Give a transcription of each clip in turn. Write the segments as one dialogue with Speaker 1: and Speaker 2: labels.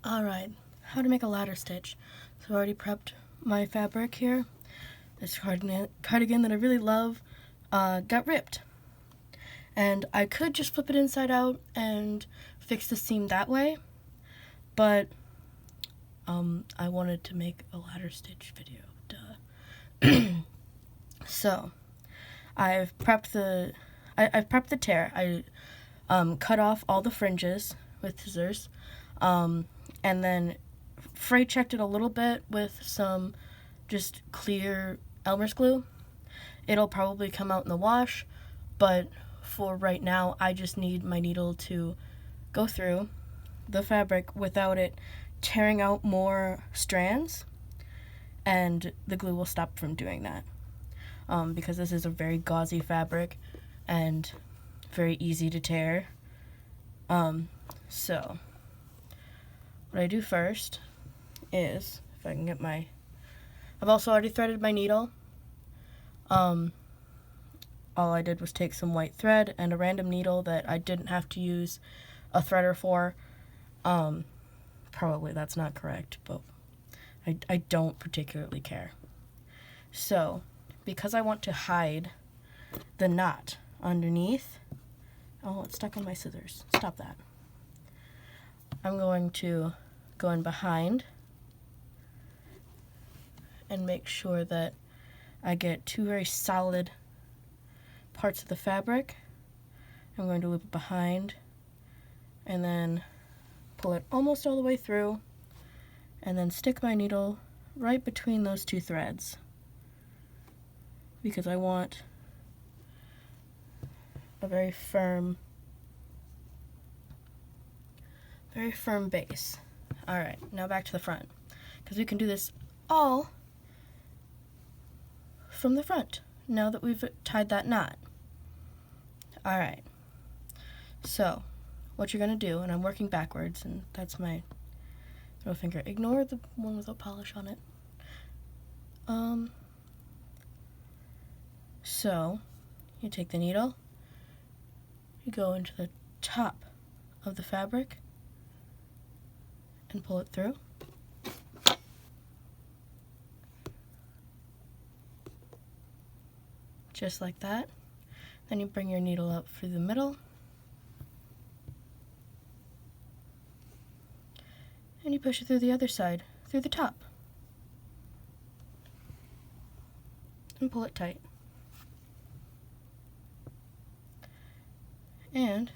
Speaker 1: Alright, how to make a ladder stitch. So I already prepped my fabric here. This cardigan that I really love got ripped. And I could just flip it inside out and fix the seam that way, but I wanted to make a ladder stitch video, duh. So, I've prepped the tear. I cut off all the fringes with scissors, and then fray checked it a little bit with some just clear Elmer's glue. It'll probably come out in the wash, but for right now, I just need my needle to go through the fabric without it tearing out more strands, and the glue will stop from doing that. Because this is a very gauzy fabric and very easy to tear. So what I do first is, if I can get I've also already threaded my needle. All I did was take some white thread and a random needle that I didn't have to use a threader for. Probably that's not correct, but I don't particularly care. So, because I want to hide the knot underneath, oh, it's stuck on my scissors. Stop that. I'm going to go in behind and make sure that I get two very solid parts of the fabric. I'm going to loop it behind and then pull it almost all the way through and then stick my needle right between those two threads because I want a very firm base. Alright, now back to the front, because we can do this all from the front now that we've tied that knot. Alright, so what you're going to do, and I'm working backwards, and that's my middle finger. Ignore the one without polish on it. So you take the needle, you go into the top of the fabric and pull it through. Just like that. Then you bring your needle up through the middle and you push it through the other side, through the top, and pull it tight. And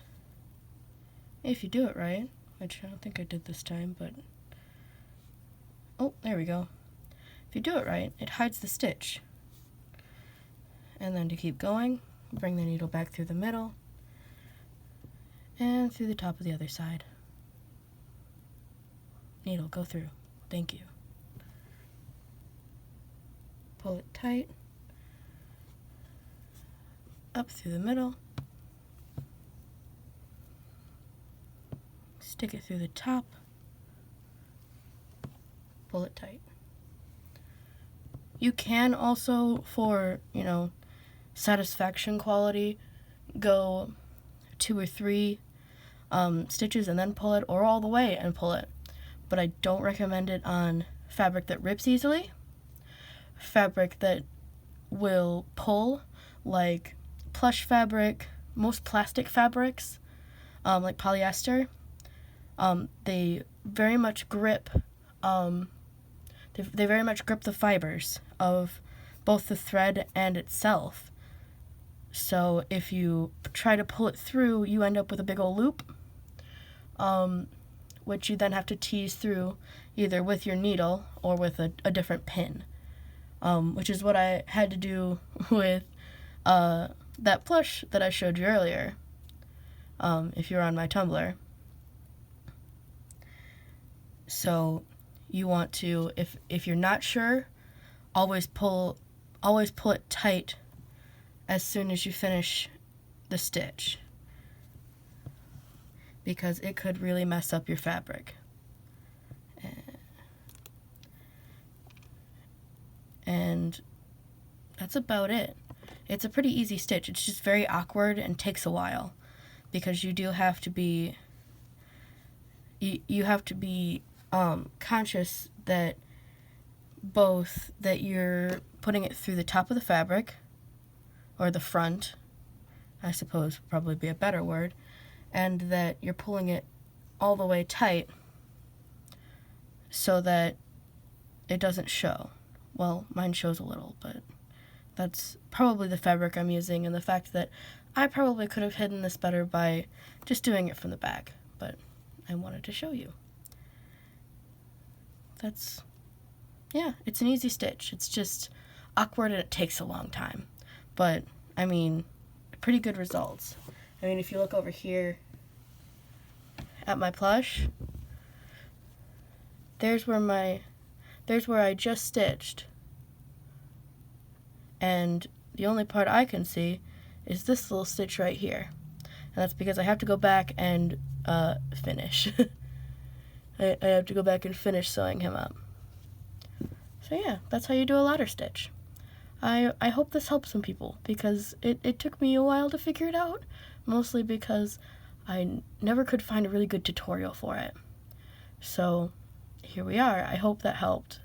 Speaker 1: if you do it right, which I don't think I did this time, but oh, there we go. If you do it right, it hides the stitch. And then to keep going, bring the needle back through the middle and through the top of the other side. Needle, go through. Thank you. Pull it tight, up through the middle, stick it through the top, pull it tight. You can also, for, satisfaction quality, go 2 or 3 stitches and then pull it, or all the way and pull it. But I don't recommend it on fabric that rips easily, fabric that will pull, like plush fabric, most plastic fabrics, like polyester. They very much grip, they very much grip the fibers of both the thread and itself. So if you try to pull it through, you end up with a big old loop, which you then have to tease through either with your needle or with a different pin, which is what I had to do with that plush that I showed you earlier, if you're on my Tumblr. So you want to, if you're not sure, always pull it tight as soon as you finish the stitch, because it could really mess up your fabric. And that's about it. It's a pretty easy stitch. It's just very awkward and takes a while, because you do have to be you have to be conscious that both that you're putting it through the top of the fabric, or the front, I suppose would probably be a better word, and that you're pulling it all the way tight so that it doesn't show. Well, mine shows a little, but that's probably the fabric I'm using, and the fact that I probably could have hidden this better by just doing it from the back, but I wanted to show you. It's an easy stitch. It's just awkward and it takes a long time. But, I mean, pretty good results. I mean, if you look over here at my plush, there's where I just stitched. And the only part I can see is this little stitch right here. And that's because I have to go back and finish. I have to go back and finish sewing him up. So yeah, that's how you do a ladder stitch. I hope this helps some people, because it took me a while to figure it out, mostly because I never could find a really good tutorial for it. So here we are. I hope that helped.